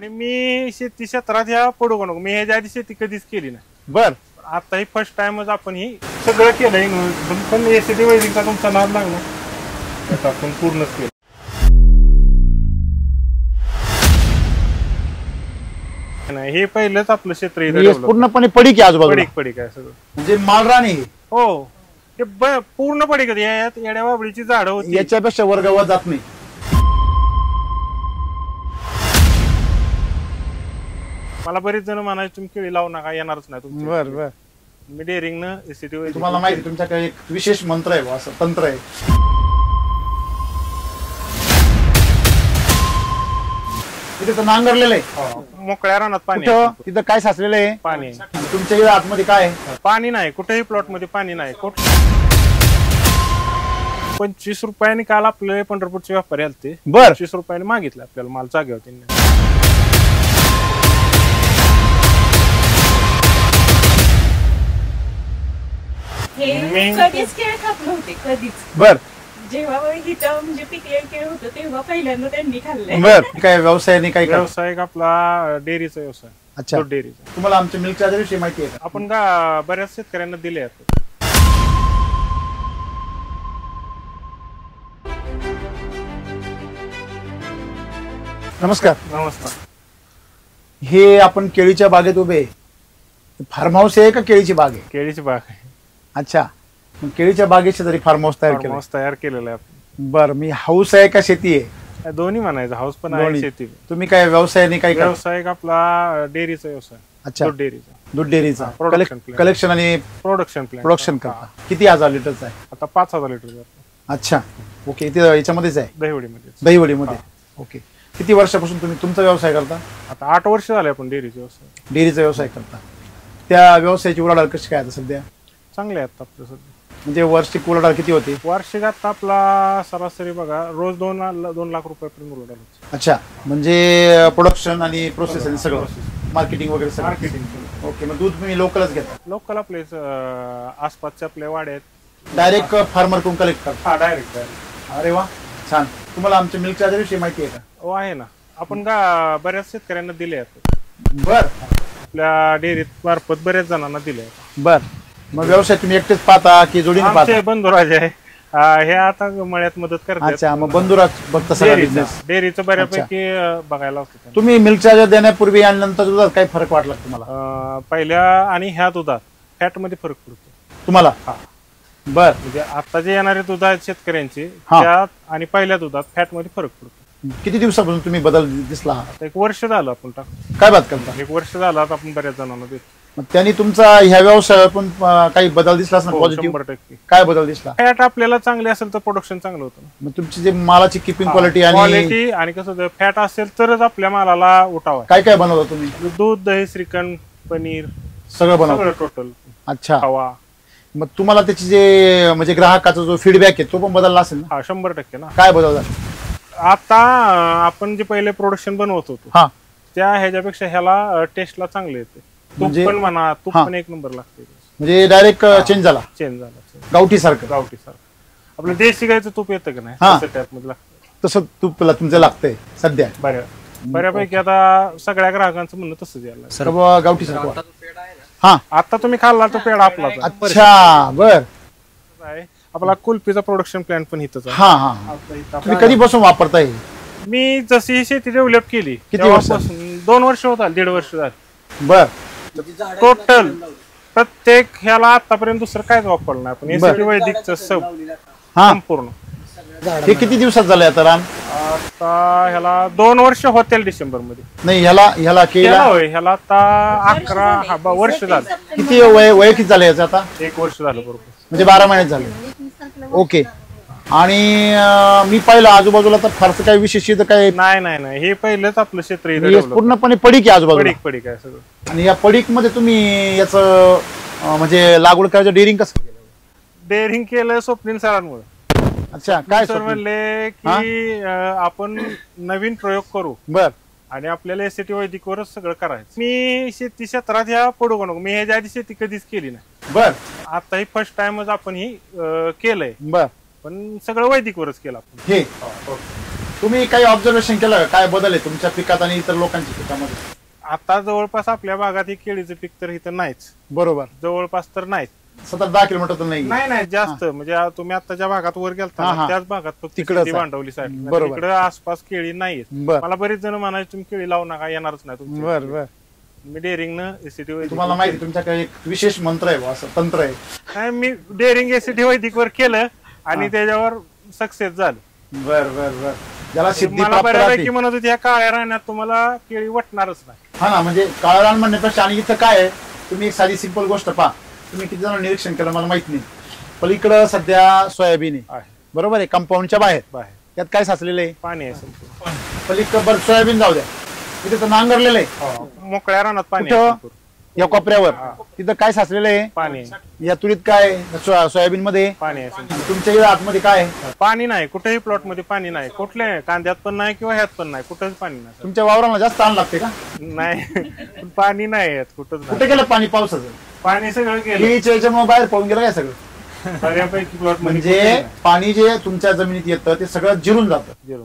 आणि मी शेती क्षेत्रात ह्या पडू नको, मी ह्याच्या आधी शेती कधीच केली नाही। बर, आता ही फर्स्ट टाइमच आपण ही सगळं केलंय, पण एसीटी वैदिकचा तुमचा नाद लागला आता आपण पूर्णच केलं। नाही, हे पहिलंच आपलं क्षेत्र इथं पूर्णपणे पडीक आहे आजूबाजूला, पडीक आहे सगळं, म्हणजे मालराणी। हो, हे पूर्ण पडीक आहे। यात येड्या बाबळीची झाडं होती, याच्यापेक्षा वर्गावर जात नाही। मला बरेच जण म्हणायचे तुम्ही केळी लावू नका, येणारच नाही तुमची। बर बर, मी डेअरिंगनं एसीटी वैदिक तुम्हाला माहिती तुमच्याकडे एक विशेष मंत्र आहे, असं तंत्र आहे। तिथे तर नांगरलेलं आहे, मोकळ्या रानात पाणी कुठं तिथं काय साचलेलं आहे? पाणी। तुमच्या इकडे आतमध्ये काय आहे? पाणी नाही, कुठेही प्लॉट मध्ये पाणी नाही। 25 रुपयाने काल आपले पंढरपूरचे व्यापारी आलते, बर, 25 रुपयाने मागितले आपल्याला माल जागेवर त्यांनी। कधीच केळ खात नव्हते, कधीच। बर, जेव्हा इथं म्हणजे पिकलेलं केळ होतं तेव्हा पहिल्यांदा त्यांनी खाल्लंय। बर, काय व्यवसायाने काय करा? व्यावसायिक आपला डेअरीचा व्यवसाय। अच्छा, डेअरीचा तुम्हाला आमच्या मिल्क चार्जर विषयी माहिती आहे का? आपण बऱ्याच शेतकऱ्यांना दिले आहेत। नमस्कार। नमस्कार। हे आपण केळीच्या बागेत उभे आहे, फार्म हाऊस आहे का केळीची बाग आहे? केळीची बाग आहे। अच्छा, मग केळीच्या बागेच्या तरी फार्म हाऊस तयार केलं? फार्म हाऊस तयार केलेलं आहे आपण। बर, मी हाऊस आहे का शेती आहे? दोन्ही म्हणायचं, हाऊस पण आहे, दोन्ही। शेती। तुम्ही काय व्यवसायाने काय करा? व्यावसायिक आपला डेअरीचा व्यवसाय। अच्छा, दूध डेअरीचा। दूध डेअरीचा production plant. कलेक्शन आणि प्रोडक्शन प्लॅन। प्रोडक्शन करता। किती हजार लिटरचा आहे? आता 5000 लिटर अच्छा, ओके, इथे याच्यामध्येच आहे, दहीवडीमध्ये। दहीवडीमध्ये। ओके, किती वर्षापासून तुम्ही तुमचा व्यवसाय करता? आता 8 वर्ष झाले आपण डेअरीचा व्यवसाय। डेअरीचा व्यवसाय करता, त्या व्यवसायाची उलाढाल कशी काय आता सध्या? चांगले आहेत आपलं सध्या। म्हणजे वार्षिक उलाढाल किती होती? वार्षिक आता आपला सरासरी बघा रोज 2 लाख रुपयापर्यंत उलाढाल होते। अच्छा, म्हणजे प्रोडक्शन आणि प्रोसेस आणि सगळं मार्केटिंग वगैरे सगळं? मार्केटिंग। ओके, मग दूध तुम्ही लोकलच घेता? लोकल आपले आसपासचे आपले वाडे आहेत, डायरेक्ट फार्मर कडून कलेक्ट करता? हा, डायरेक्ट। अरे वा, छान। तुम्हाला आमच्या मिल्क चार्जर विषयी माहिती आहे का? हो, आहे ना, आपण बऱ्याच शेतकऱ्यांना दिले आहेत। बर, आपल्या डेअरीत मार्फत बऱ्याच जणांना दिले आहेत। बर, मग व्यवसाय तुम्ही एकटेच पाहता की जोडीने आमचे पाहता? बंधुराज आहे, हे आता मळ्यात मदत करतात। अच्छा, मग बंधुराज बघता सगळा बिझनेस? डेअरीचं बऱ्यापैकी बघायला होतं। तुम्ही मिल्क चार्जर देण्यापूर्वी आणि नंतर दुधात काही फरक वाटला का तुम्हाला? पहिल्या आणि ह्या दुधात फॅट मध्ये फरक पडतो तुम्हाला? हा। बर, म्हणजे आता जे येणारे दूध आहेत शेतकऱ्यांचे, हा। त्यात आणि पहिल्या दुधात फॅट मध्ये फरक पडतो। किती दिवसापासून तुम्ही बदल दिसला? आता 1 वर्ष झालं आपण टाकतो। काय बात करता? 1 वर्ष झालं आता आपण बऱ्याच जणांना देतो। मग त्यांनी तुमचा ह्या व्यवसायात पण काही बदल दिसला ना? हो, पॉझिटिव्ह 100%। काय बदल दिसला? फॅट आपल्याला चांगली असेल तर प्रोडक्शन चांगलं होतं ना। मग तुमची जे मालाची किपिंग क्वालिटी आणि क्वालिटी आणि कसं फॅट असेल तरच आपल्या मालाला उठावा। काय काय बनवता तुम्ही? दूध, दही, श्रीखंड, पनीर सगळं बनवता? सगळं टोटल। अच्छा, हवा। मग तुम्हाला त्याची जे म्हणजे ग्राहकाचा जो फीडबॅक आहे तो पण बदलला असेल ना? हा, 100% ना। काय बदल झाला? आता आपण जे पहिले प्रोडक्शन बनवत होतो हा, त्या ह्याच्यापेक्षा ह्याला टेस्टला चांगले येते। तूप म्हणजे- पण म्हणा, तूप हा। पण 1 नंबर लागते। म्हणजे डायरेक्ट चेंज झाला, चेंज झाला, गावठी सारखं? गावठी सारखं आपलं देशी गायचं तूप येतं का नाही, हा। तसं टाईप मध्ये लागतं। तसं तुला तुमचं लागतंय सध्या? बऱ्यापैकी आता सगळ्या ग्राहकांचं म्हणणं तसंच यायला लागलं। सर्व गावठी सारखं? हा, आता तुम्ही खाल्ला तो पेढा आपला अच्छा, बर। आहे। आपला कुल्फीचा प्रोडक्शन प्लॅन पण इथंच आहे। हा हा, आता इथं तुम्ही कधीपासून वापरताय? मी जशी शेती डेव्हलप केली किती वर्ष? तेव्हापासून 2 वर्ष होत आली, 1.5 वर्ष झाली। बर, टोटल प्रत्येक ह्याला आतापर्यंत दुसरं कायच वापरलं नाही आपण, एसीटी वैदिकचं हा, संपूर्ण। हे किती दिवसात झालंय आता रान? आता ह्याला 2 वर्ष होतील डिसेंबर मध्ये। नाही, ह्याला केला होय, ह्याला आता 11 वर्ष झालं। किती वय किती झालं याचं आता? 1 वर्ष झालं बरोबर, म्हणजे 12 महिने झाले। ओके, आणि मी पाहिलं आजूबाजूला तर फारसं काही विशेष इथं काय नाही, हे पहिलंच आपलं क्षेत्र इथं develop. पूर्णपणे पडीक आहे आजूबाजूला? पडीक आहे सगळं। आणि या पडीक मध्ये तुम्ही याचं म्हणजे लागवड करायचं डेअरिंग कसं केलं? डेअरिंग केलं स्वप्नील सरांमुळे। अच्छा, काय सर म्हणले की आपण नवीन प्रयोग करू बर, आणि आपल्याला एसीटी वैदिकवरच सगळं करायचं। मी शेती क्षेत्रात ह्या पडू नको, मी ह्याच्या आधी शेती कधीच केली नाही। बर, आता ही फर्स्ट टाइमच आपण ही केलंय, बर, पण सगळं वैदिकवरच केलं आपण। हे तुम्ही काही ऑब्झर्वेशन केलं का? काय बदल आहे तुमच्या पिकात आणि इतर लोकांच्या पिकामध्ये? आता जवळपास आपल्या भागात हे केळीचं पीक तर इथं नाहीच, बरोबर, जवळपास तर नाहीच. 7-10 किलोमीटर तर नाही. नाही जास्त, म्हणजे तुम्ही आता ज्या भागात वर गेलता हा, हा. त्याच भागात फक्त तिकडंच शेती आहे. भांडवली साईड, बरोबर. तिकडे आसपास केळी नाहीये. बर मला बरेच जण म्हणायचे तुम्ही केळी लावू नका, येणारच नाही तुमची. बर बर. मी डेअरिंगनं एसीटी वैदिक तुम्हाला माहिती तुमच्याकडे एक विशेष मंत्र आहे बुवा, असं तंत्र आहे. नाही, मी डेअरिंग एसीटी वैदिक वर केलं आणि त्याच्यावर सक्सेस झालं. बर बर बर. ज्याला सिद्धी मला प्राप्त बऱ्यापैकी राहते. म्हणत होती या काळ्या राहण्यात तुम्हाला केळी वाटणारच नाही. हा ना, म्हणजे काळा रान म्हणण्यापेक्षा आणि इथं काय आहे, तुम्ही एक साधी सिंपल गोष्ट पहा. तुम्ही किती जण निरीक्षण केलं मला माहित नाही. पलीकडं सध्या सोयाबीन आहे, आहे बरोबर आहे, कंपाऊंडच्या बाहेर. बाहेर त्यात काय साचलेलं आहे? पाणी आहे संपूर्ण. पलीकडं बरं सोयाबीन जाऊ द्या, इथे तर नांगरलेलं आहे. मोकळ्या रानात पाणी कुठं? आहे संपूर्ण. या कोपऱ्यावर तिथं काय साचलेलं आहे? पाणी आहे. या तुरीत काय, सोयाबीन मध्ये पाणी आहे संपूर्ण. आणि तुमच्या इकडे आतमध्ये काय आहे? पाणी नाही, कुठेही प्लॉट मध्ये पाणी नाही. कुठल्या कांद्यात पण नाही किंवा ह्यात पण नाही, कुठंच पाणी नाही. तुमच्या वावराला जास्त ताण लागते का? नाही पण पाणी नाही येत कुठंच नाही. कुठे गेलं पाणी पावसाचं? पाणी सगळं गेलं केळीच्या याच्यामुळे बाहेर पळून गेलं काय सगळं? बऱ्यापैकी प्लॉट म्हणजे पाणी जे तुमच्या जमिनीत येतं ते सगळं जिरून जातं,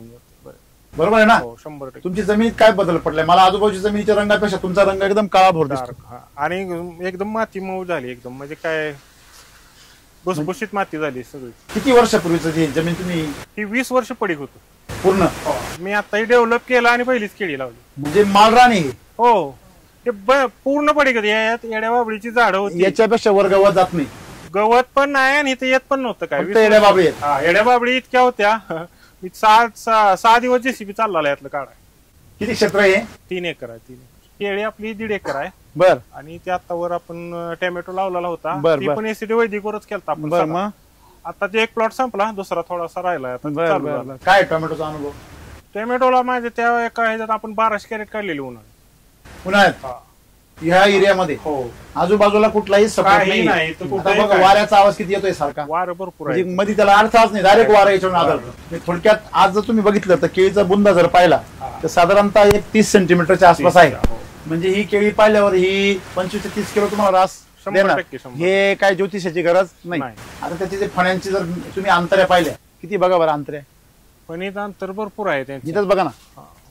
बरोबर आहे ना? 100%. तुमची जमिनीत काय बदल पडलाय? मला आजूबाजूच्या जमिनीच्या रंगापेक्षा तुमचा रंग एकदम काळा भोर दिसतो. हा. आणि एकदम माती मऊ झाली एकदम, म्हणजे काय भुसभुशीत माती झाली सगळी. किती वर्षापूर्वीच ही जमीन तुम्ही ही 20 वर्ष पडीक होतो पूर्ण? मी आताही डेव्हलप केलं आणि पहिलीच केळी लावली. म्हणजे मालरान आहे हो, ते पूर्ण पडीक होती. यात येड्या बाबळीची झाडं होती, याच्यापेक्षा वर्गावर जात नाही. गवत पण नाही आणि इथे येत पण नव्हतं काय. फक्त येड्या बाबळी आहेत. हा, येड्या बाबळी इतक्या होत्या. मी 6 दिवस जेसीबी चालला यातलं काढाय. किती क्षेत्र आहे? 3 एकर आहे. 3 एकर केळी आपली 1.5 एकर आहे. बर आणि ते आता वर आपण टोमॅटो लावलेला होता, बर, ती बर. पण एसीडी वैदिकवरच केलता आपण बर सगळा. मग आता ते एक प्लॉट संपला, दुसरा थोडासा राहिला. आता बर चालू बर झाला. बर. काय टोमॅटोचा अनुभव टोमॅटोला माझे त्या एका ह्याच्यात आपण 1200 कॅरेट काढलेली उन्हाळ्यात. उन्हाळ्यात हा. ह्या एरियामध्ये हो, आजूबाजूला कुठलाही सपोर्ट काही नाही. नाही. तर आता कुठेही बघा काय. वाऱ्याचा आवाज किती येतोय सारखा, वारं भरपूर म्हणजे आहे. मध्ये त्याला अर्थच नाही, डायरेक्ट वारा याच्यावर आदळतं. म्हणजे थोडक्यात आज जर तुम्ही बघितलं तर केळीचा बुंदा जर पाहिला तर साधारणतः एक 30 सेंटीमीटरच्या आसपास आहे. हो. म्हणजे ही केळी पाहिल्यावर ही 25 ते 30 किलो तुम्हाला रास 100% देणार. 100. हे काय ज्योतिषाची गरज नाही. नाही. आता त्याची जे फण्यांची जर तुम्ही अंतऱ्या पाहिल्या, किती बघा बरं अंतऱ्या, पण इथं अंतर भरपूर आहे त्यांचं. इथंच बघा ना,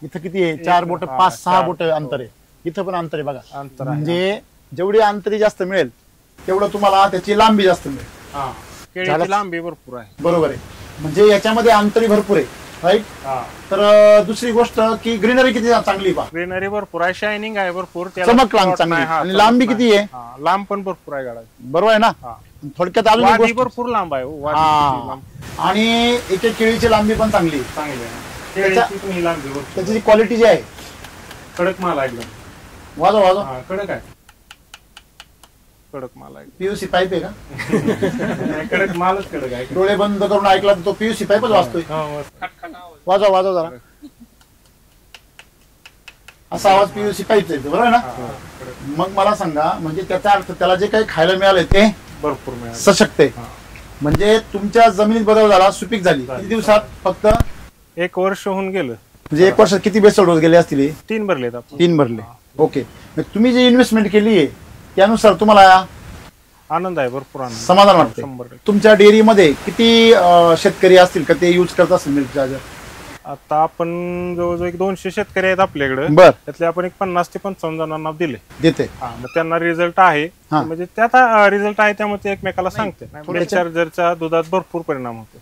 इथं किती आहे? 4 बोट, 5-6 4 बोट अंतर आहे. इथं पण अंतर आहे बघा. अंतर आहे. म्हणजे जेवढी अंतरी जास्त मिळेल तेवढं तुम्हाला त्याची लांबी जास्त मिळेल. हा. झालं. केळीची लांबी भरपूर आहे. बरोबर आहे. म्हणजे याच्यामध्ये अंतरी भरपूर आहे, राईट. हा. तर दुसरी गोष्ट की ग्रीनरी किती चांगली पहा, ग्रीनरी भरपूर आहे, शायनिंग आहे भरपूर. त्याला चमक plot चांगली नाही. हा, आणि चमक लांबी नाही. किती आहे? हा, लांब पण भरपूर आहे गाडा. बरोबर आहे ना? हा. थोडक्यात अजून एक वादी गोष्ट, भरपूर लांब आहे. वादी हा. लांब. आणि एक एक केळीची लांबी पण चांगली आहे. चांगली आहे. त्याच्या- केळीची पण ही लांबी भरपूर. त्याची जी क्वालिटी जी आहे, कडक माल आहे एकदम. वाजव वाजव. हा, कडक आहे. कडक माल आहे. पीयूसी पाईप आहे का? नाही, कडक मालच कडक आहे. डोळे बंद करून ऐकला तर तो पीयूसी पाईपच वाजतोय. हा, मस्त. वाजव वाजव जरा. असा आवाज पीयूसी पाईपचा येतो, बरोबर आहे ना? हा, कडक. मग मला सांगा, म्हणजे त्याचा अर्थ त्याला जे काही खायला मिळालंय ते भरपूर मिळालं. सशक्त आहे. हा. म्हणजे तुमच्या जमिनीत बदल झाला, सुपीक झाली. किती दिवसात? फक्त 1 वर्ष होऊन गेलं. म्हणजे 1 वर्षात किती बेसल डोस गेले असतील? 3 भरलेत आपण. 3 भरले. ओके. मग तुम्ही जी इन्व्हेस्टमेंट केली आहे त्यानुसार तुम्हाला आनंद आहे, भरपूर आनंद. समाधान वाटते? 100%. तुमच्या डेअरीमध्ये किती शेतकरी असतील का ते युज करत असतील मिल्क चार्जर? आता आपण जवळजवळ 200 शेतकरी आहेत आपल्याकडे. बर. त्यातले आपण 50 ते 55 जणांना दिले. देते. हा, मग त्यांना रिझल्ट आहे. हा. म्हणजे त्यात रिझल्ट आहे, त्यामुळे ते एकमेकाला सांगते. मिल्क चार्जरचा दुधात भरपूर परिणाम होतो.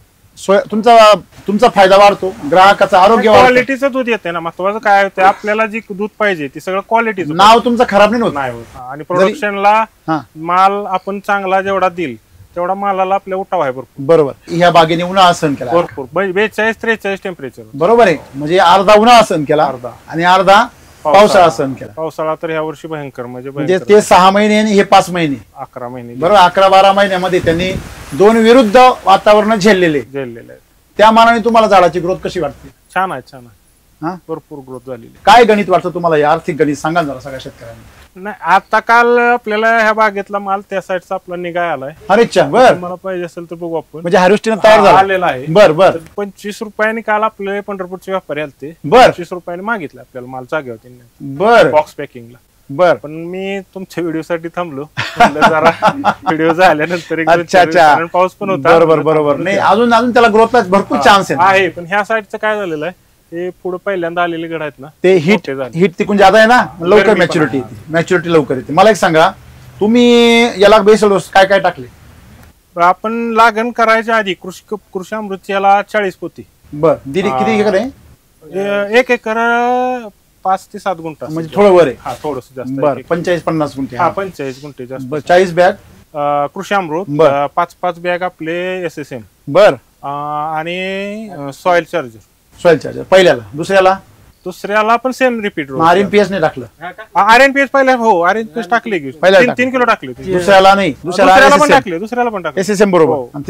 तुमचा फायदा वाढतो, ग्राहकाचं आरोग्य वाढतं. क्वालिटीचं दूध येते ना. महत्वाचं काय होतं, आपल्याला जी दूध पाहिजे ती सगळं क्वालिटीचं नाव तुमचं खराब नाही होत. नाही होत. हा, आणि प्रोडक्शनला हा, माल आपण चांगला जेवढा देईल तेवढा मालाला आपल्या उठाव आहे भरपूर. बरोबर. ह्या बागेने उन्हाळा सहन केला, भरपूर 42-43 टेम्परेचर. बरोबर आहे. म्हणजे अर्धा उन्हाळा सहन केला अर्धा. आणि अर्धा पावसाळा सहन केला. पावसाळा तर ह्या वर्षी भयंकर, म्हणजे म्हणजे भयंकर. ते 6 महिने आणि हे 5 महिने, 11 महिने बरोबर. 11-12 महिन्यामध्ये त्यांनी 2 विरुद्ध वातावरण झेललेले. झेललेले आहेत. त्या मानाने तुम्हाला झाडाची ग्रोथ कशी वाटते? छान आहे, छान आहे. हा, भरपूर ग्रोथ झालेली. काय गणित वाटतं तुम्हाला? हे आर्थिक गणित सांगा जरा सगळ्या शेतकऱ्यांना. नाही, आता काल आपल्याला ह्या बागेतला माल त्या साईडचा आपला निघाय आलाय. अरेच्छा, बर. मला पाहिजे असेल तर बघू आपण. म्हणजे हार्वेस्टिंग तयार झाला आलेला आहे. बर बर तर 25 रुपयाने काल आपले पंढरपूरचे व्यापारी आलते. बर 25 रुपयाने मागितले आपल्याला माल जागेवर त्यांनी, बर बॉक्स पॅकिंगला. बर. पण मी तुमच्या व्हिडिओ साठी थांबलो. म्हणलं जरा व्हिडिओ झाल्यानंतर एक दोन अच्छा चार अच्छा, दिवस, कारण पाऊस पण होता. बरोबर बरोबर. नाही, अजून त्याला ग्रोथला भरपूर चान्स आहे. आहे, पण ह्या साईडचं काय झालेलं आहे, हे पुढे पहिल्यांदा आलेले गड आहेत ना ते हिट मोठे झाले. हिट तिकून ज्यादा आहे ना लवकर गरमी पण मॅच्युरिटी आहे. येते, मॅच्युरिटी लवकर येते. मला एक सांगा, तुम्ही याला बेसल डोस काय काय टाकले? आपण लागण करायच्या आधी कृषी अमृत याला 40 पोती, बर किती एकर आहे? 1 एकर 5 ते 7 गुंठ म्हणजे थोडं वर आहे. हा थोडस जास्त बर 45-50 गुंठे. हा 45 गुंठे जास्त. 40 बॅग. कृषी अमृत बर. 5 बॅग आपले SSM बर आणि सॉइल चार्जर. सॉइल चार्जर पहिल्याला. दुसऱ्याला पण सेम रिपीट RNPS नाही टाकलं? RNPS पहिल्या हो RNPS टाकले की पहिल्याला 3 किलो टाकले. दुसऱ्याला नाही, दुसऱ्याला पण टाकले SSM बरोबर. हो. आणि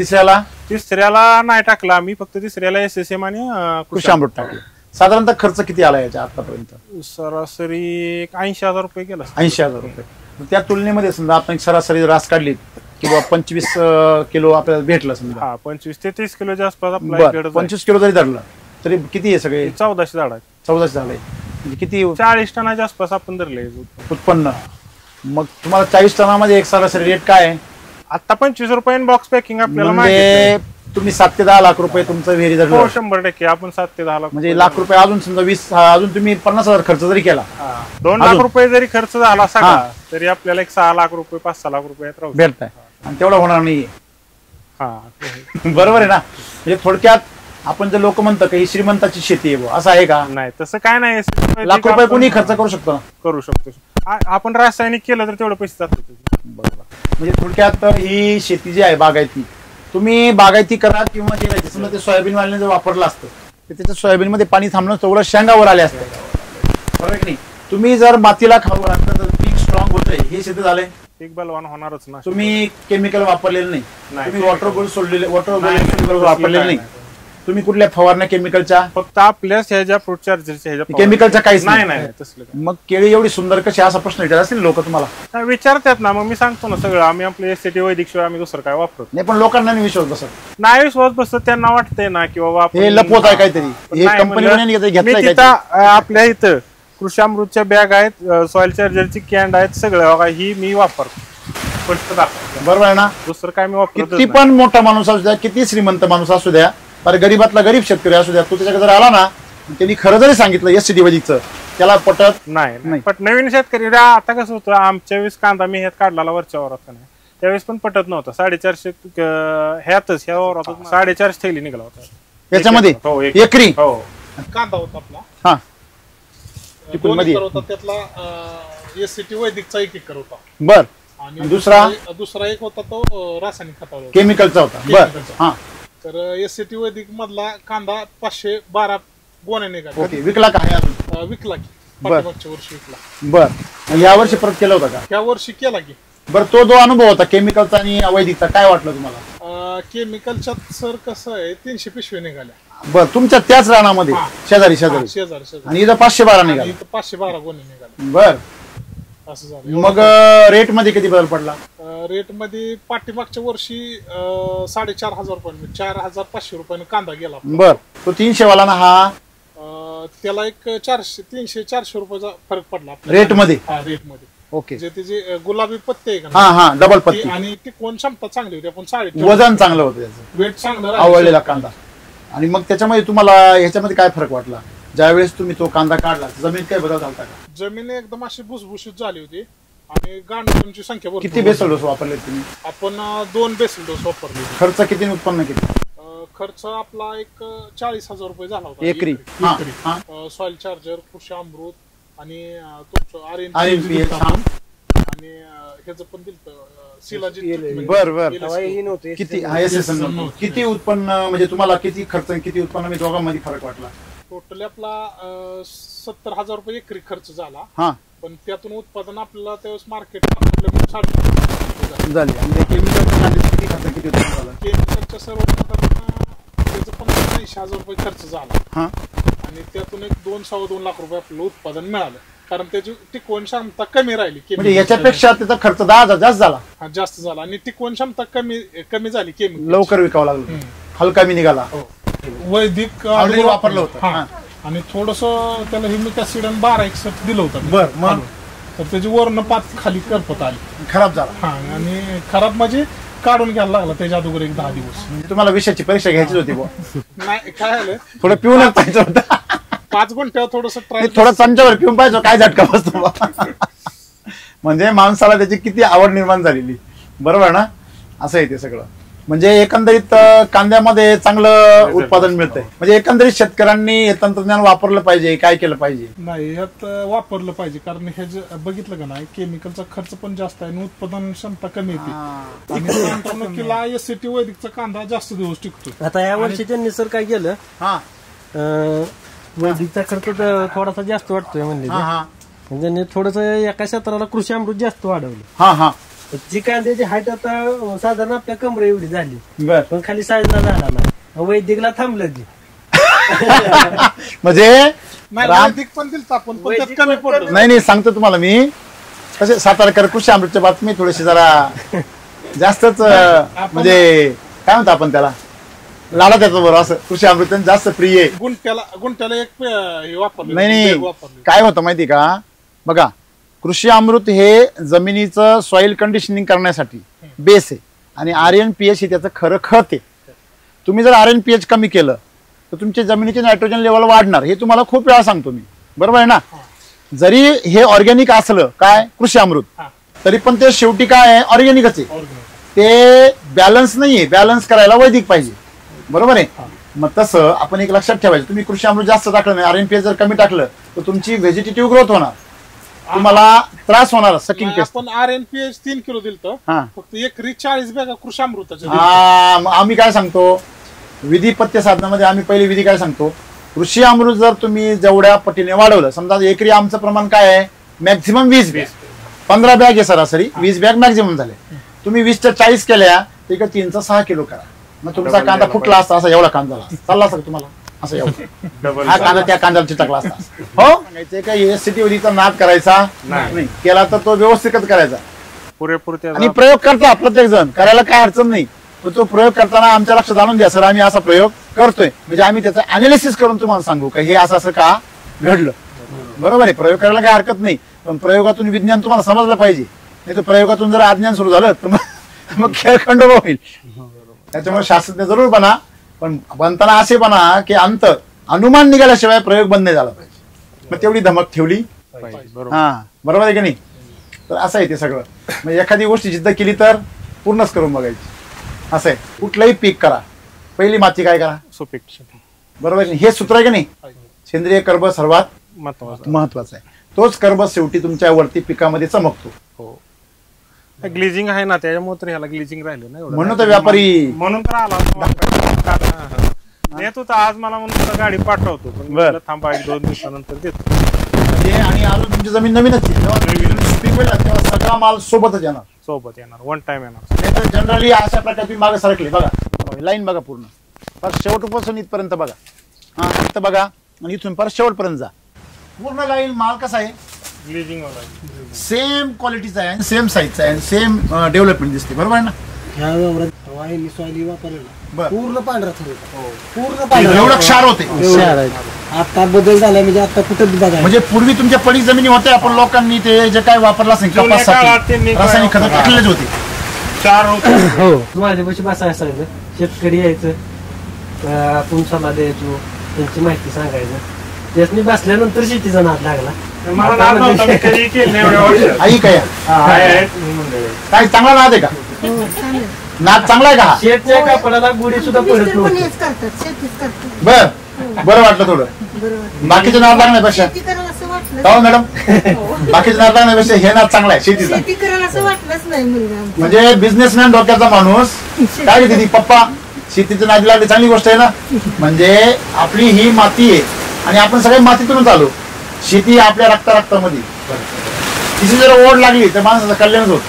तिसऱ्याला नाही टाकला आम्ही, फक्त तिसऱ्याला SSM आणि कृषी अमृत टाकलं. साधारणतः खर्च किती आला याच्या आतापर्यंत? सरासरी 80,000 रुपये गेला. 80,000 रुपये. त्या तुलनेमध्ये समजा आपण एक सरासरी रास काढली किंवा 25 किलो आपल्याला भेटलं समजा, हा 25 ते 30 किलोच्या आसपास आपला बरं 25 किलो जरी धरलं तरी किती आहे सगळे? 1400 झाड आहेत. 14 झालंय म्हणजे किती 40 टनाच्या आसपास आपण धरले उत्पन्न? मग तुम्हाला 40 टनामध्ये एक सरासरी रेट काय आहे? आता 25 रुपये बॉक्स पॅकिंग आपल्याला म्हणजे तुम्ही 7 ते 10 लाख रुपये तुमचं विहिरी धरलं. हो 100% आपण 7 ते 10 लाख म्हणजे लाख रुपये अजून समजा 20 अजून तुम्ही 50,000 खर्च जरी केला, 2 लाख अजून? रुपये जरी खर्च झाला सगळा हा. तरी आपल्याला एक 6 लाख रुपये 5-6 लाख रुपये राहू शकतात. भेटताय आणि तेवढा होणार नाहीये. हा बरोबर आहे ना? म्हणजे थोडक्यात आपण जे लोक म्हणतात की ही श्रीमंताची शेती आहे बुवा, असं आहे का? नाही तसं काय नाही. लाख रुपये कोणी खर्च करू शकतो ना? करू शकतो. आपण रासायनिक केलं तर तेवढे पैसे जातात. बरोबर. म्हणजे थोडक्यात ही शेती जी आहे बागायती, तुम्ही बागायती करा किंवा केलं समजा ते सोयाबीन वाल्याने जर वापरलं असतं तर त्याच्या सोयाबीन मध्ये पाणी थांबणं तेवढं शेंगावर आले असते, बरोबर की नाही? तुम्ही जर मातीला खाऊ घातलं तर पीक स्ट्रॉंग होतंय, हे सिद्ध झालंय. पीक बलवान होणारच ना. तुम्ही केमिकल वापरलेलं नाही, नाही. तुम्ही वॉटर गोल्ड सोडलेले, वॉटर नाही, गोल्ड वापरलेलं नाही, तुम्ही कुठल्या फवारण्या केमिकलच्या? फक्त आपल्याच ह्याच्या फ्रूट चार्जरच्या ह्याच्या केमिकलच्या काहीच नाही नाही तसलं काय. मग केळी एवढी सुंदर कशी, असा प्रश्न विचारत असतील लोक तुम्हाला? नाही, विचारतात ना. मग मी सांगतो ना सगळं. आम्ही आपले SCT वैदिक शिवाय आम्ही दुसरं काय वापरतो नाही, पण लोकांना नाही विश्वास बसत. नाही. विश्वास बसत त्यांना वाटतंय ना की बाबा हे लपवत आहे काहीतरी, हे नाही कंपनी म्हणलं, मी तिथं आपल्या इथं कृषी अमृतच्या बॅग आहेत, सॉइल चार्जरची कॅन्ड आहेत, सगळं बघा ही मी वापरतो. स्पष्ट दाखवतो. बरोबर आहे ना? दुसरं काय मी वापरतो. किती पण मोठा माणूस असू द्या, किती श्रीमंत माणूस असू द्या, पर गरीबातला गरीब शेतकरी असू द्या, तो त्याच्याकडे जर आला ना, त्यांनी खरं जरी सांगितलं SCT वैदिकचं, त्याला पटत नाही. नाही. पण नवीन शेतकरी आता कसं होतं, आमच्या वेळेस कांदा मी ह्यात काढला वरच्या वरात का नाही, त्यावेळेस पण पटत नव्हता. 450 ह्या वरात 450 थैली निघाला होता याच्यामध्ये हो, एकरी. हो. कांदा होता आपला हा 2 मध्ये. एकर होता, त्यातला SCT वैदिकचा 1 एकर होता बर. आणि दुसरा एक होता तो रासायनिक खतावर होता. केमिकलचा होता. बर. केमिकलचा. हा तर SCT वैदिक मधला कांदा 512 गोण्या निघाला. ओके. विकला का? आहे अजून? विकला की बर. पाठीमागच्या वर्षी विकला. बर. या वर्षी परत केलं होतं का? ह्या वर्षी केला की. बरं, तो जो अनुभव होता केमिकलचा आणि वैदिकचा, काय वाटलं तुम्हाला? केमिकलच्या सर कसं आहे 300 पिशव्या निघाल्या. बर. तुमच्या त्याच रानामध्ये हा. शेजारी शेजारी आणि इथं 512 निघाला. 512 गोण्या निघाल्या. बर. असं झालं. मग रेट मध्ये किती बदल पडला? रेट मध्ये पाठीमागच्या वर्षी 4,500 रुपये 4,500 रुपयाने कांदा गेला आपला. बर. तो 300 वाला ना, हा त्याला एक 300-400 रुपयाचा फरक पडला रेट मध्ये. रेट मध्ये. ओके. जे त्याचे गुलाबी पत्ते आहे हा का हा डबल ती पत्ती आणि टिकवून क्षमता चांगली होती. आपण वजन चांगलं होतं त्याचं, वेट चांगलं आवडलेला कांदा. आणि मग त्याच्यामध्ये तुम्हाला ह्याच्यामध्ये काय फरक वाटला ज्यावेळेस तुम्ही तो कांदा काढला? जमीन काय बदल झाला का? जमीन एकदम अशी भुसभुशीत झाली होती आणि गांडूळांची संख्या भरपूर किती बेसल डोस वापरले तुम्ही? आपण 2 बेसल डोस वापरले. खर्च किती आणि उत्पन्न किती? खर्च आपला एक 40,000 रुपये झाला होता एकरी. सॉइल चार्जर, कृषी अमृत आणि तुमचं RNPS. आणि ह्याचं पण दिलं शिलाजीत. बर बर. किती SSM किती उत्पन्न म्हणजे तुम्हाला किती खर्च आणि किती उत्पन्न म्हणजे दोघांमध्ये फरक वाटला? टोटली आपला 70,000 रुपये एकरी खर्च झाला. हा. पण त्यातून उत्पादन आपल्याला त्यावेळेस मार्केट झाली. आणि केमिकलच्या किती खर्च किती उत्पन्न झालं? केमिकलच्या सर्व त्याचं पण 80,000 रुपये खर्च झाला. हा. आणि त्यातून एक 2-2.25 लाख रुपये आपलं उत्पादन मिळालं. कारण त्याची टिकवण क्षमता कमी राहिली. म्हणजे याच्यापेक्षा त्याचा खर्च 10,000 जास्त झाला. हा जास्त झाला आणि टिकवण क्षमता कमी झाली. केमिकल लवकर विकावं लागलं, हलका मी निघाला. वैदिक ऑलरेडी वापरलं होतं. हा. आणि थोडस त्याला ह्युमिक ऍसिड आणि 1261 दिलं होतं. बर. मग तर त्याची वर्ण पात खाली करपत आली. खराब झाला. हा. आणि खराब म्हणजे काढून घ्यायला लागला त्याच्या अगोदर एक 10 दिवस. म्हणजे तुम्हाला विषयाची परीक्षा घ्यायची होती बुवा. नाही काय झालं थोडं पिऊनच पाहिजे होतं. 5 गुंठ्यावर थोडस ट्राय थोडं चमच्यावर पिऊन पाहिजे काय झटका बसतो बा. म्हणजे माणसाला त्याची किती आवड निर्माण झालेली, बरोबर ना. असं आहे ते सगळं. म्हणजे एकंदरीत कांद्यामध्ये चांगलं उत्पादन मिळतंय. म्हणजे एकंदरीत शेतकऱ्यांनी हे तंत्रज्ञान वापरलं पाहिजे, काय केलं पाहिजे. नाही यात वापरलं पाहिजे, कारण हे जे बघितलं का नाही, केमिकलचा खर्च पण जास्त आहे आणि उत्पादन क्षमता कमी येते. आणि गुंतवणुकीला एससीटी वैदिकचा कांदा जास्त दिवस टिकतो. आता या वर्षी त्यांनी सर काय केलं, वैदिकचा खर्च थोडासा जास्त वाटतोय म्हणजे त्यांनी थोडस एका क्षेत्राला कृषी अमृत जास्त वाढवलं. जी कांद्याची हाईट आता साधारण आपल्या कमरे एवढी झाली, पण खाली साईजला झाला ना, वैदिकला थांबलं ती. म्हणजे वैदिक पण दिलं आपण, पण त्यात कमी पडलं. नाही सांगतो तुम्हाला मी, कसे सातारकर कृषी अमृतच्या बातमी थोडीशी जरा जास्तच म्हणजे काय म्हणतो आपण त्याला, लाडा त्याचं बरोबर. असं कृषी अमृत जास्त प्रिय आहे. गुंठ्याला एक वापरलं. नाही काय होतं माहिती का, बघा कृषी अमृत हे जमिनीचं सॉइल कंडिशनिंग करण्यासाठी बेस आहे आणि RNPH हे त्याचं खरं खत आहे. तुम्ही जर RNPH कमी केलं तर तुमच्या जमिनीची नायट्रोजन लेवल वाढणार, हे तुम्हाला खूप वेळा सांगतो मी, बरोबर आहे ना. जरी हे ऑर्गॅनिक असलं काय कृषी अमृत, तरी पण ते शेवटी काय आहे, ऑर्गॅनिकच आहे. ते बॅलन्स नाहीये, बॅलन्स करायला वैदिक पाहिजे, बरोबर आहे. मग तसं आपण एक लक्षात ठेवायचं, तुम्ही कृषी अमृत जास्त टाकलं नाही, RNPH जर कमी टाकलं तर तुमची व्हेजिटेटिव्ह ग्रोथ होणार, तुम्हाला त्रास होणार. सकिंग टेस्ट आपण RNPH 3 किलो दिलतो, फक्त एकरी 40 बॅगा कृषी अमृताच्या. आम्ही काय सांगतो विधिपत्य साधनामध्ये, आम्ही पहिली विधी काय सांगतो, कृषी अमृत जर तुम्ही जेवढ्या पटीने वाढवलं, समजा एकरी आमचं प्रमाण काय आहे, मॅक्झिमम 20 बॅग, 15 बॅग आहे सरासरी, 20 बॅग मॅक्झिमम झाले. तुम्ही 20च्या 40 केल्या, तर 3चा 6 किलो करा. मग तुमचा कांदा फुटला असता, असा एवढा कांदा चालला असता तुम्हाला, असं एवढं हा कांदा त्या कांद्याला चिटकला असता. हो सांगायचं काय, एससीटी वैदिकचा नाद करायचा नाही, केला तर तो व्यवस्थितच करायचा पुरेपूर. आणि प्रयोग करता प्रत्येक जण, करायला काय अडचण नाही, पण तो प्रयोग करताना आमच्या लक्षात आणून द्या, सर आम्ही असा प्रयोग करतोय, म्हणजे आम्ही त्याचं अनालिसिस करून तुम्हाला सांगू का हे असं असं का घडलं. बरोबर आहे, प्रयोग करायला काही हरकत नाही, पण प्रयोगातून विज्ञान तुम्हाला समजलं पाहिजे. नाही तर प्रयोगातून जर अज्ञान सुरू झालं तर मग खेळ खंडोबा होईल. त्याच्यामुळे शास्त्रज्ञ जरूर बना, पण बनताना असे बना की अनुमान निघाल्याशिवाय प्रयोग बंद नाही झाला पाहिजे. मग तेवढी धमक ठेवली बरोबर आहे की नाही. तर असं आहे ते सगळं. म्हणजे एखादी गोष्ट जिद्द केली तर पूर्णच करून बघायची. असं आहे, कुठलंही पीक करा, पहिली माती काय करा, सुपीक. बरोबर आहे, हे सूत्र आहे की नाही. सेंद्रिय कर्ब सर्वात महत्वाचं आहे. तोच कर्ब शेवटी तुमच्या वरती पिकामध्ये चमकतो. हो, ग्लिजिंग आहे ना, त्याच्यामुळे तर ह्याला ग्लिजिंग राहिलं ना, म्हणून तर व्यापारी म्हणून तर आला येत होता. आज मला म्हणून गाडी पाठवतो, पण थांबा 1-2 दिवसानंतर देतो. आणि अजून तुमची जमीन नवीनच तेव्हा सगळा माल सोबत येणार, वन टाइम येणार. तर जनरली अशा प्रकारे तुम्ही मागे सरकले बघा, लाईन बघा पूर्ण, परत शेवटपासून इथपर्यंत बघा, इथं बघा आणि इथून परत शेवटपर्यंत जा. पूर्ण लाईन माल कसा आहे, ग्लिजिंग सेम क्वालिटीचा आहे, सेम साईजचा आहे, सेम डेव्हलपमेंट दिसते, बरोबर आहे ना. पूर्ण पांढरा पूर्ण एवढं क्षार होते. आता बदल झाला, म्हणजे आता कुठं बघा, म्हणजे पूर्वी तुमच्या पडीक जमिनी होत्या, आपण लोकांनी ते जे काय वापरलं असेल कपासाठी रासायनिक खतं टाकलेच होते. 4 होते. हो, माझ्यापाशी बसायला सांगितलं, शेतकरी यायचं, आपण सल्ला द्यायचो, त्यांची माहिती सांगायचं. त्यासनी बसल्यानंतर शेतीचा नाद लागला. आई काय काय चांगला नाद आहे का, नाद चांगला आहे का. शेतच्या कापडाला गुढी सुद्धा पडत नव्हती. बरं वाटलं थोडं. बाकीचे नाद लागण्यापेक्षा हो मॅडम, बाकीचे नाद लागण्यापेक्षा हे नाद चांगला आहे शेतीचा. म्हणजे बिझनेसमॅन डोक्याचा माणूस काय दिदी पप्पा शेतीचं नादी लागली चांगली गोष्ट आहे ना. म्हणजे आपली ही माती आहे आणि आपण सगळे मातीतूनच आलो. शेती आपल्या रक्तामध्ये, तिची जर ओढ लागली तर माणसाचं कल्याणच होत.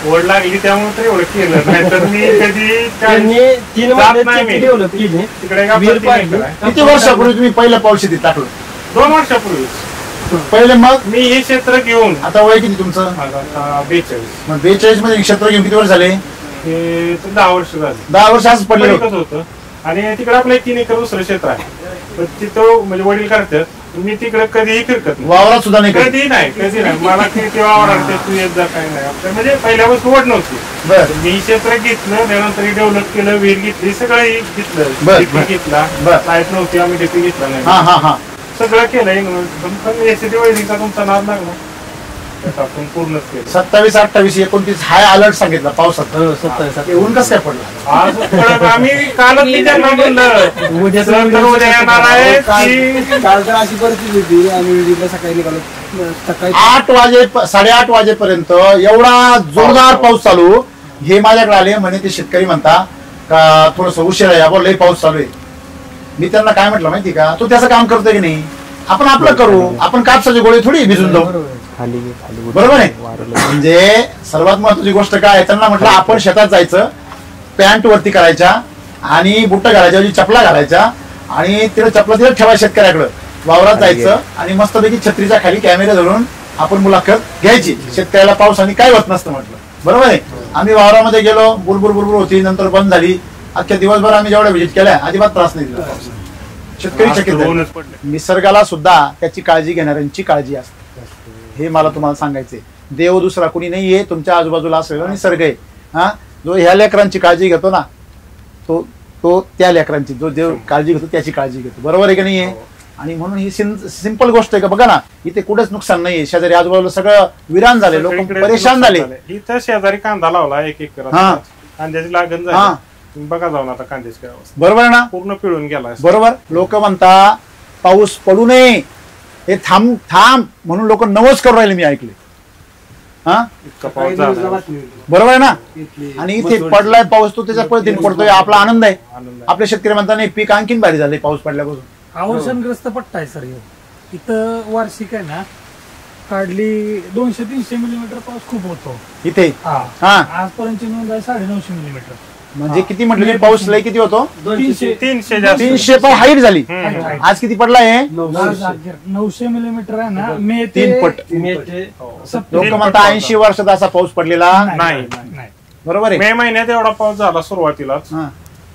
ओढ लागली त्यामुळे तर एवढं केलं, नाही तर मी कधी किती वर्षापूर्वी तुम्ही पहिलं पाऊल शेतीत टाकलं. 2 वर्षापूर्वी पहिले. मग मी हे क्षेत्र घेऊन, आता वय किती तुमचं, 42. मग 42 मध्ये क्षेत्र घेऊन किती वर्ष झाले. 10 वर्ष झाले. 10 वर्ष असं पडलं होतं. आणि तिकडे आपलं 3 एकर दुसरं क्षेत्र आहे, तिथं म्हणजे वडील करतात. मी तिकडे कधीही फिरकत वावरात सुद्धा नाही, कधी नाही. मला तेव्हा वावरात तू येत जा काय नाही. म्हणजे पहिल्यापासून ओढ नव्हती. मी क्षेत्र घेतलं, त्यानंतर डेव्हलप केलं, विहीर घेतली, सगळं घेतलं, डीपी घेतला. लाईट नव्हती, आम्ही डीपी घेतला नाही. सगळं केलंय पण एसीटी वैदिकचा तुमचा नाद लागला आपण पूर्णच केलं. 27, 28, 29 हाय अलर्ट सांगितला पावसात. 27 ऊन कसं काय पडलं आज परत आम्ही कालच त्यांना म्हणलं उद्या येणार आहे की काल तर अशी परिस्थिती होती. आम्ही सकाळी निघालो सकाळी 8 वाजेपर्यंत एवढा जोरदार पाऊस चालू. हे माझ्याकडे आले म्हणे ते शेतकरी म्हणता का थोडस उशीर आहे आपण लई पाऊस चालू आहे. मी त्यांना काय म्हटलं माहिती का तू त्याचं काम करतोय की नाही आपण आपलं करू. आपण कापसाचे गोळे थोडी भिजून जाऊ बरोबर आहे. म्हणजे सर्वात महत्वाची गोष्ट काय त्यांना म्हटलं आपण शेतात जायचं पॅन्ट वरती करायच्या आणि बुट्ट घालायच्या चपला घालायच्या आणि तिला चपला तिला ठेवायच्या शेतकऱ्याकडं वावरात जायचं आणि मस्तपैकी छत्रीच्या खाली कॅमेरा धरून आपण मुलाखत घ्यायची. शेतकऱ्याला पावसाने काय होत नसतं म्हटलं बरोबर आहे. आम्ही वावरामध्ये गेलो बुरबुर बुरबुर होती नंतर बंद झाली. अख्ख्या दिवसभर आम्ही जेवढ्या व्हिजिट केल्या अजिबात त्रास नाही दिला. शेतकरी चकित. निसर्गाला सुद्धा त्याची काळजी घेणाऱ्यांची काळजी असते हे मला तुम्हाला सांगायचंय. देव दुसरा कोणी नाहीये तुमच्या आजूबाजूला असलेला निसर्ग आहे. हा जो ह्या लेकरांची काळजी घेतो ना तो त्या लेकरांची जो देव काळजी घेतो त्याची काळजी घेतो बरोबर आहे की नाहीये. आणि म्हणून ही सिंपल गोष्ट आहे का बघा ना इथे कुठेच नुकसान नाहीये. शेजारी आजूबाजूला सगळं विरान झाले लोक परेशान झाले. इथं शेजारी कांदा लावला एक कांद्याची लागण झाली बघा जाऊन आता कांद्याची काय अवस्था बरोबर आहे ना पूर्ण पिळून गेला बरोबर. लोक म्हणता पाऊस पडू नये हे थांब म्हणून लोक नवस करून राहिले मी ऐकले. हा बरोबर आहे ना. आणि इथे पडलाय पाऊस तो त्याच्या पद्धतीने पडतोय आपला आनंद आहे. आपले शेतकरी म्हणता नाही पीक आणखीन भारी झाले पाऊस पडल्यापासून. अवर्षणग्रस्त पट्टा आहे सर इथं वार्षिक आहे ना काढली 200-300 मिलीमीटर पाऊस खूप होतो इथे. आजपर्यंतची नोंद आहे 950 मिलीमीटर. म्हणजे किती म्हटलं पाऊस लय किती होतो 300 पण हाईट झाली. आज किती पडलाय 900 मिलीमीटर आहे ना मे 3 पट. लोक म्हणतात 80 वर्षात असा पाऊस पडलेला नाही बरोबर आहे. मे महिन्यात एवढा पाऊस झाला सुरुवातीलाच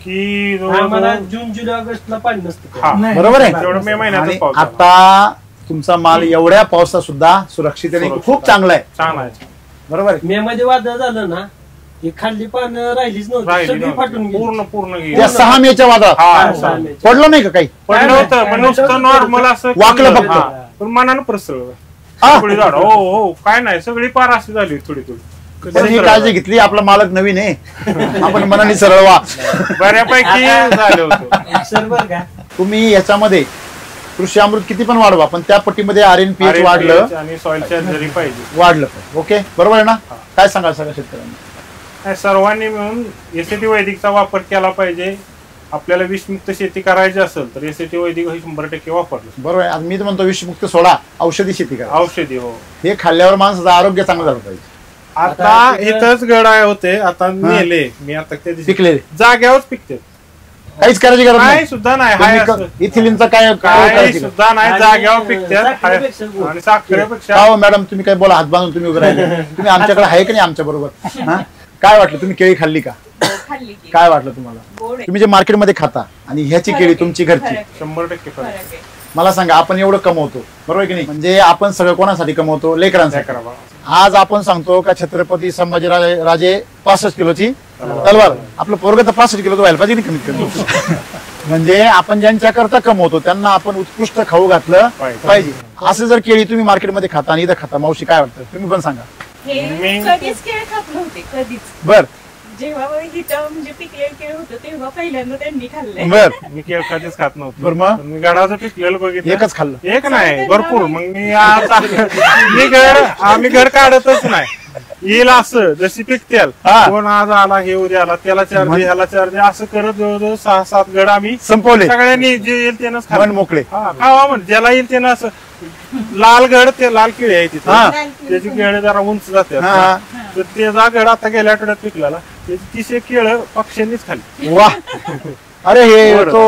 की जून जुलै ऑगस्टला पाणी नसतं बरोबर आहे. मे महिन्यात आता तुमचा माल एवढ्या पावसात सुद्धा सुरक्षिततेने खूप चांगला आहे बरोबर आहे. मे मध्ये वादळ झालं ना ही खाल्ली पानं राहिलीच नव्हती सगळी फाटून गेली पूर्ण त्या 6 मेच्या वादळात पडलं नाही का काही पडलं होतं पण नुसतं नॉर्मल असं वाकलं फक्त पण मनानं प्रसरलं सगळी झाड हो काय नाही सगळी पार अशी झाली थोडी ही काळजी घेतली. आपला मालक नवीन आहे आपण मनाने सरळ वा बऱ्यापैकी झालं होतं. तुम्ही याच्यामध्ये कृषी अमृत किती पण वाढवा पण त्या पट्टीमध्ये RNPH वाढलं आणि सॉइल चार्जर पाहिजे वाढलं ओके बरोबर आहे ना. काय सांगाल सगळ्या शेतकऱ्यांना सर्वांनी मिळून एसीटी वैदिकचा वापर केला पाहिजे. आपल्याला विषमुक्त शेती करायची असेल तर एसीटी वैदिक 100% वापरलं बरोबर आहे. मी तर म्हणतो विषमुक्त सोडा औषधी शेती करा. औषधी हो हे खाल्ल्यावर माणसाचं आरोग्य चांगलं झालं पाहिजे. आता इथंच गड आहे होते आता नेले मी आता पिकले जाग्यावर पिकते काहीच करायची गरज नाही सुद्धा नाही. इथिलिनचा काय सुद्धा नाही जाग्यावर पिकतात आणि साखरेपेक्षा. हो मॅडम तुम्ही काय बोला हात बांधून तुम्ही उभे राहिले तुम्ही आमच्याकडे आहे की नाही आमच्या बरोबर. काय वाटलं तुम्ही केळी खाल्ली का काय वाटलं तुम्हाला तुम्ही जे मार्केटमध्ये खाता आणि ह्याची केळी तुमची घरची 100% फरक. मला सांगा आपण एवढं कमवतो बरोबर की नाही म्हणजे आपण सगळं कोणासाठी कमवतो लेकरांसाठी. आज आपण सांगतो का छत्रपती संभाजीराजे 65 किलोची तलवार आपलं पोरग तर 65 किलोचं व्हायला पाहिजे कमीत कमी. म्हणजे आपण ज्यांच्या करता कमवतो त्यांना आपण उत्कृष्ट खाऊ घातलं पाहिजे. असं जर केळी तुम्ही मार्केटमध्ये खाता आणि इथं खाता मावशी काय वाटतं तुम्ही पण सांगा. कधीच केळ खात नव्हते कधीच. बर जेव्हा इथं म्हणजे पिकलेलं केळ होतं तेव्हा पहिल्यांदा त्यांनी खाल्लंय. बर मी केळ कधीच खात नव्हतो. बर मग मी गडाचं पिकलेलं बघितलं एकच खाल्लं एक नाही भरपूर. मग मी आम्ही घर काढतच नाही. येईल असं जशी पिकतेल कोण आज आला हे उद्या आला त्याला चार दे ह्याला चार दे असं करत जवळजवळ 6-7 गड आम्ही संपवले. सगळ्यांनी जे येईल त्यानंच मन मोकळे खावा म्हणजे ज्याला येईल त्यानं असं. लाल गड ते लाल केळी आहे तिथे त्याची केळी जरा उंच जाते तर त्याचा गड आता गेल्या आठवड्यात पिकला त्याची 30 केळं पक्ष्यांनीच खाली. वा अरे हे तो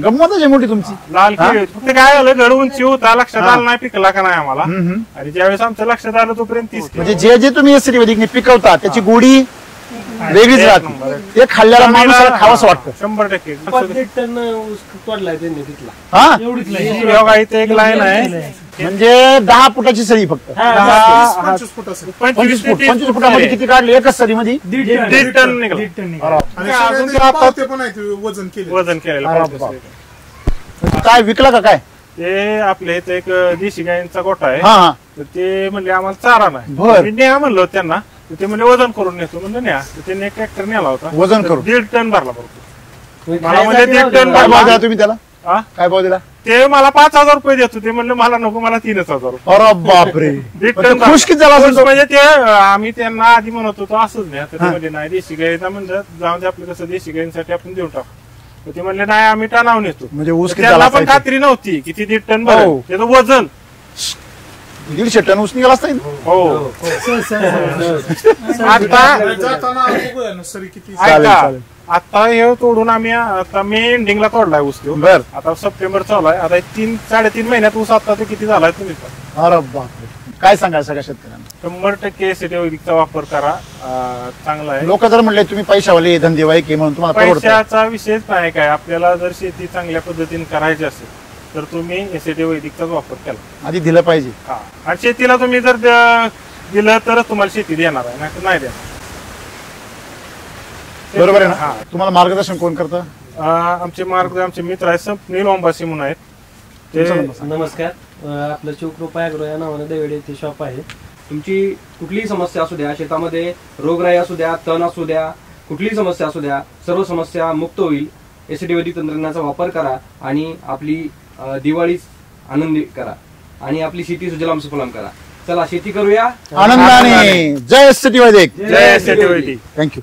गंमतच आहे मोठी तुमची. लाल केळी फक्त काय झालं गड उंची होता लक्षात आलं नाही पिकला का नाही आम्हाला. आणि ज्यावेळेस आमच्या लक्षात आलं तोपर्यंत 30 म्हणजे जे जे तुम्ही एसीटी वैदिकने पिकवता त्याची गोडी वेगळीच राहते. ते खाल्ल्याला माणसाला खावंसं वाटतं 100%. 5 टन ऊस तोडलाय त्यांनी तिथला. हा बघा इथे एक लाईन आहे म्हणजे 10 फुटाची सरी फक्त 25 फूट असेल. 25 फुटामध्ये किती काढली एकच सरी मध्ये 1.5 टन निघाला. अजून ते पावते पण आहेत वजन केले. वजन केलेलं काय विकला का काय ते आपल्या इथं एक देशी गायींचा गोठा आहे. हा हा तर ते म्हणले आम्हाला चारा नाही. बर. मी न्या म्हणलो त्यांना, तर ते म्हणले वजन करून नेतो. म्हणलं न्या. तर त्यांनी एक ट्रॅक्टर नेला होता. वजन करून? 1.5 टन भरला बरोबर. तुम्ही मला म्हणजे खायसाठी 1.5 टन काय भाव भरला. दिला तुम्ही त्याला? हा? काय भाव दिला? ते मला 5,000 रुपये देत होते. म्हणलं मला नको, मला 3,000 रुपये. अरे बापरे. 1.5 पण टन तो खुश किती झाला असेल तो? म्हणजे ते आम्ही त्यांना आधी म्हणत होतो असंच नाही. तर ते म्हणले नाही देशी गायीचा म्हणलं जाऊ दे, आपलं कसं देशी गायींसाठी आपण देऊन टाकू. तर ते म्हणले नाही आम्ही टनावून येतो. म्हणजे ऊस किती त्यांना झाला पण असायचा? खात्री नव्हती किती 1.5 टन हो. भरेल. त्याचं वजन 150 टन ऊस निघाला असता की? हो. आता जाताना बघूया ना सरी किती. चालेल, ऐका, चालेल. आता हे तोडून आम्ही आता मे एंडिंगला तोडलाय ऊस तो. बर. आता सप्टेंबर चालू आहे. आता 3-3.5 महिन्यात ऊस आता तो किती झालाय तुम्ही पण. अरे बापरे. काय सांगाल सगळ्या शेतकऱ्यांना? 100% एसीटी वैदिकचा वापर करा. चांगला आहे. लोक जर म्हणले तुम्ही पैशावाले धंदेवाईक आहे म्हणून तुम्हाला परवडतं. पैशाचा विषयच नाही काय. आपल्याला जर शेती चांगल्या पद्धतीने करायची असेल तर तुम्ही एसीटी वैदिकचाच वापर केला. आधी दिलं पाहिजे. हा. आणि शेतीला तुम्ही जर दिलं तरच तुम्हाला शेती देणार आहे, नाही तर नाही देणार. बरोबर आहे हा. ना? तुम्हाला मार्गदर्शन कोण करतं? आमचे मित्र आहेत स्वप्नील ओंबासी म्हणून आहेत ते. नमस्कार. आपलं शिवकृपा ॲग्रो या नावानं देवडे येथे शॉप आहे. तुमची कुठलीही समस्या असू द्या, शेतामध्ये रोगराई असू द्या, तण असू द्या, कुठलीही समस्या असू द्या, सर्व समस्या मुक्त होईल. एसीटी वैदिक तंत्रज्ञानाचा वापर करा आणि आपली दिवाळी आनंदी करा आणि आपली शेती सुजलाम सुफलाम करा. चला शेती करूया आनंदाने. जय एस टी वैदिक. जय एसीटी वैदिक. थँक्यू.